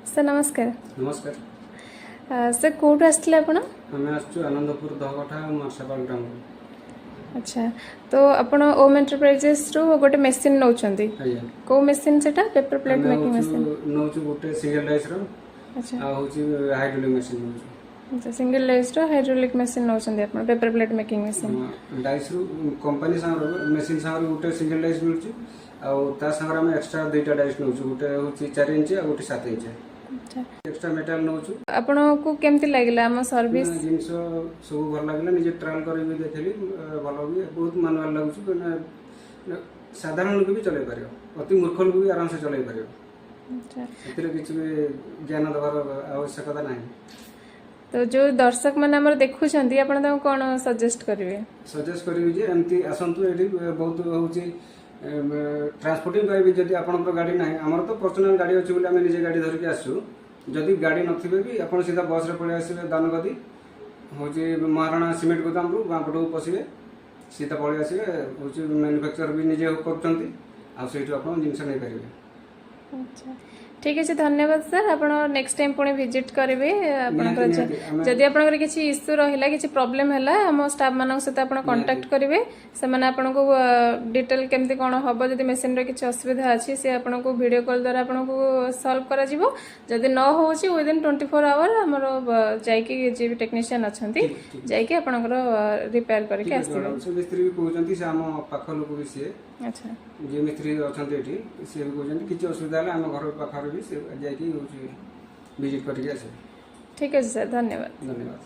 Sir नमस्कार। नमस्कार sir कौटू आसते आपण? आम आनंदपुर दहकठा मार्सापाल ग्राम। अच्छा तो आपण ओम एंटरप्राइजेस रो गोटे मशीन नौचंदी को मशीन सेटा पेपर प्लेट मेकिंग मशीन नौचु गोटे सिंगल डाइस रो। अच्छा आ होची हाइड्रोलिक मशीन नौचु। अच्छा सिंगल डाइस रो हाइड्रोलिक मशीन नौचंदी आपण paper plate making machine dies रो कंपनी सांग मशीन सांग गोटे सिंगल डाइस मिलुची आ ता सांग हम एक्स्ट्रा दुईटा डाइस नौचु गोटे होची 4 इंच आ गोटे 7 इंच। अच्छा एक्स्ट्रा मेटल नौचु। आपण को केमति लागला हम सर्विस जिंस सब भल लागला निजे ट्रायल करी भी देखली भल भी बहुत मानुअल लागुची पण साधारण लोक भी चलाई पारियो अति मूर्ख लोक भी आराम से चलाई पारियो। अच्छा एतिर किछ भी ज्ञान दबार आवश्यकता नाही। तो जो दर्शक माने हमर देखुछंती आपण त कोन सजेस्ट करिवे? सजेस्ट करिवे जे एमती आसंतु एठी बहुत होची ट्रांसपोर्टिंग पाइबे जदि आपनकर गाड़ी नाही हमर तो पर्सनल गाड़ी अछि बोले हम निजे गाड़ी धरि के आसु जदि गाड़ी नथिबे भी आपण सीधा बस रे पळे आसीबे दानगदी होची महाराणा सीमेंट गोदाम रु बापडो पसिबे सीधा पळे आसीबे होची मैन्युफैक्चर भी निजे करचंती आ सेठी आपण जिंस नै परिबे। अच्छा ठीक है धन्यवाद सर। आपण नेक्स्ट टाइम पुणी विजिट करेंगे जदि आपनकर किसी इश्यू रहिला किसी प्रॉब्लम हैला हम स्टाफ मानक सहित आपण कांटेक्ट करेंगे से माने आपण को डिटेल केमती कोन हबो जदि मशीन रे किसी असुविधा अछि से आपण को वीडियो कॉल द्वारा आपण को सॉल्व करा जिवो जदि न होउची विदिन 24 आवर हमर जाईकी जे टेक्नीशियन अछंती जाईकी आपनकर रिपेयर करके आसीबे। से मिस्त्री भी कहउचंती से हम पाख लोक भी से अच्छा जे मिस्त्री अछंती एठी से भी कहउचंती किछि असुविधा हैला हम घर पाखर भी से जाईकी विजिट करके आसे। ठीक है सर धन्यवाद। धन्यवाद।